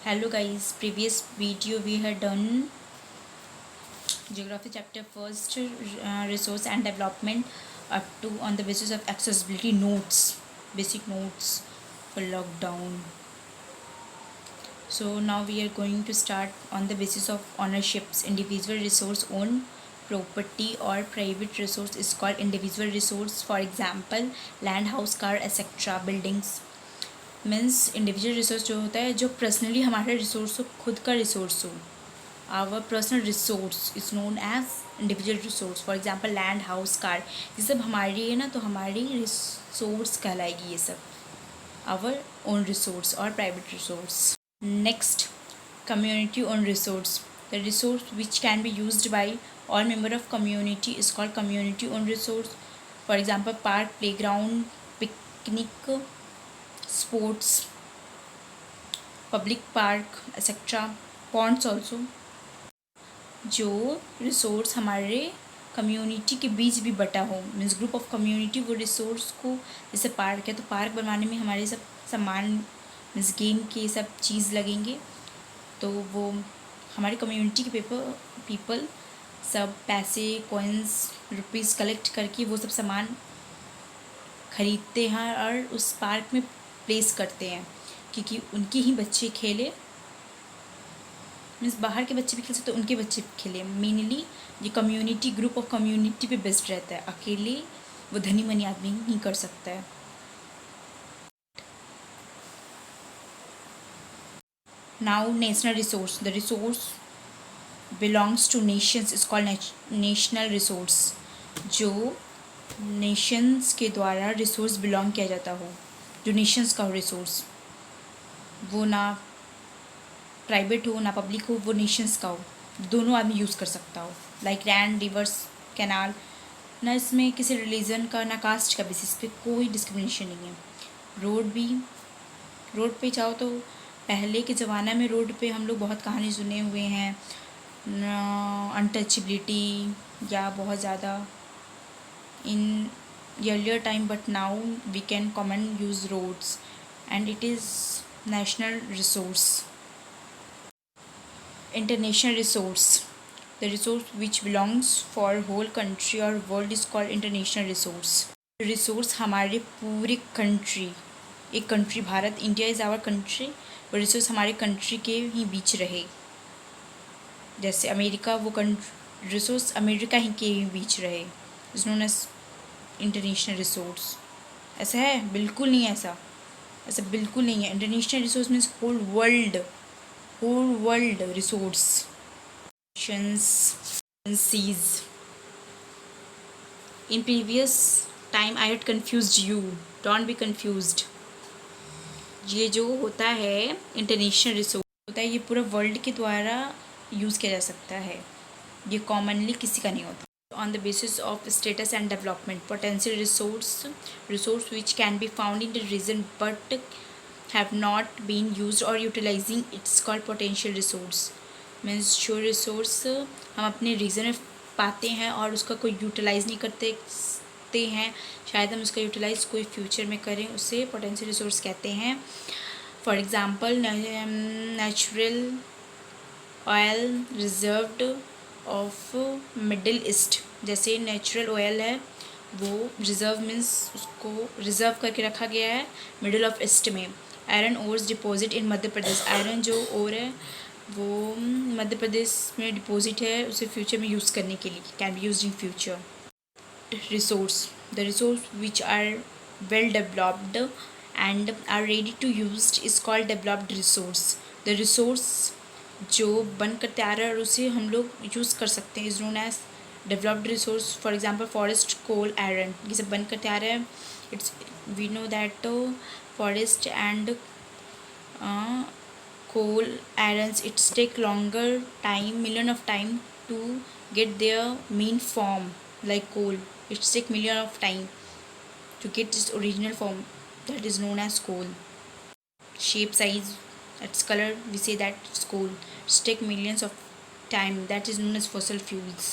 Hello guys, previous video we had done geography chapter first, resource and development up to on the basis of accessibility notes, basic notes for lockdown. So now we are going to start on the basis of ownerships. Individual resource owned property or private resource is called individual resource. For example, land, house, car, etc. buildings. Means individual resource जो होता है जो personally हमारा resource हो, खुद का resource हो. Our personal resource is known as individual resource. For example land, house, car, ये सब हमारी है ना, तो हमारी रिसोर्स कहलाएगी ये सब, आवर ओन रिसोर्स और private resource. Next, community owned resource. The resource which can be used by all member of community is called community owned resource. For example, park, playground, picnic, sports, public park, etc. ponds also. जो resource हमारे community के बीच भी बटा हो, means group of community वो resource को, जैसे park है तो पार्क बनवाने में हमारे सब सामान मीन्स गेम के सब चीज़ लगेंगे, तो वो हमारी कम्युनिटी के पीपल सब पैसे, कॉइन्स, रुपीज़ कलेक्ट करके वो सब सामान खरीदते हैं और उस पार्क में प्लेस करते हैं, क्योंकि उनके ही बच्चे खेले, मीन्स बाहर के बच्चे भी खेल सकते, तो उनके बच्चे भी खेले. मेनली ये कम्युनिटी, ग्रुप ऑफ कम्युनिटी पे बेस्ड रहता है. अकेले वो धनी मनी आदमी नहीं कर सकता है. Now national resource. The resource belongs two nations is called national resource. जो नेशंस के द्वारा रिसोर्स बिलोंग किया जाता हो, जो नेशंस का हो रिसोर्स, वो ना प्राइवेट हो ना पब्लिक हो, वो नेशंस का हो, दोनों आदमी यूज़ कर सकता हो. Like land, reverse, canal. ना इसमें किसी रिलीजन का ना कास्ट का बेसिस पे कोई डिस्क्रिमिनेशन नहीं है. रोड पे जाओ तो पहले के ज़माना में रोड पे हम लोग बहुत कहानी सुने हुए हैं, अनटचेबिलिटी या बहुत ज़्यादा in earlier time, but now we can common use roads and it is national resource. International resource. The resource which belongs for whole country or world is called international resource. Resource हमारे पूरे country, एक country Bharat, India is our country, वो resource हमारे country के ही बीच रहे. जैसे अमेरिका, वो रिसोर्स अमेरिका ही के ही बीच रहे, is known as international resource. ऐसा है? बिल्कुल नहीं ऐसा बिल्कुल नहीं है. International resource means whole world resource. सीज. In previous time I had confused you, don't be confused. ये जो होता है इंटरनेशनल रिसोर्स होता है, ये पूरा वर्ल्ड के द्वारा यूज़ किया जा सकता है, ये कॉमनली किसी का नहीं होता. On the basis of status and development, potential resource which can be found in the region but have not been used or utilizing, it's called potential resource. Means जो रिसोर्स हम अपने रीजन में पाते हैं और उसका कोई यूटिलाइज़ नहीं करते हैं, शायद हम उसका यूटिलाइज कोई फ्यूचर में करें, उसे पोटेंशियल रिसोर्स कहते हैं. For example, natural oil reserved of middle east. जैसे नेचुरल ऑयल है, वो रिज़र्व मीन्स उसको रिज़र्व करके रखा गया है मिडिल ऑफ ईस्ट में. Iron ores deposit in Madhya Pradesh. Iron जो ओर है वो मध्य प्रदेश में डिपॉजिट है, उसे फ्यूचर में यूज़ करने के लिए, can be used in future. Resource. The resource which are well developed and are ready to use is called developed resource. The resource जो बन कर तैयार है और उसे हम लोग यूज़ कर सकते हैं, is known as developed resource. For example forest, coal, iron, ये सब बनकर तैयार है. It's we know that forest and coal, irons, it's take longer time, million of time to get their main form. Like coal, it's take million of time to get its original form, that is known as coal. Shape, size, its color, we say that it's coal. It's take millions of time, that is known as fossil fuels.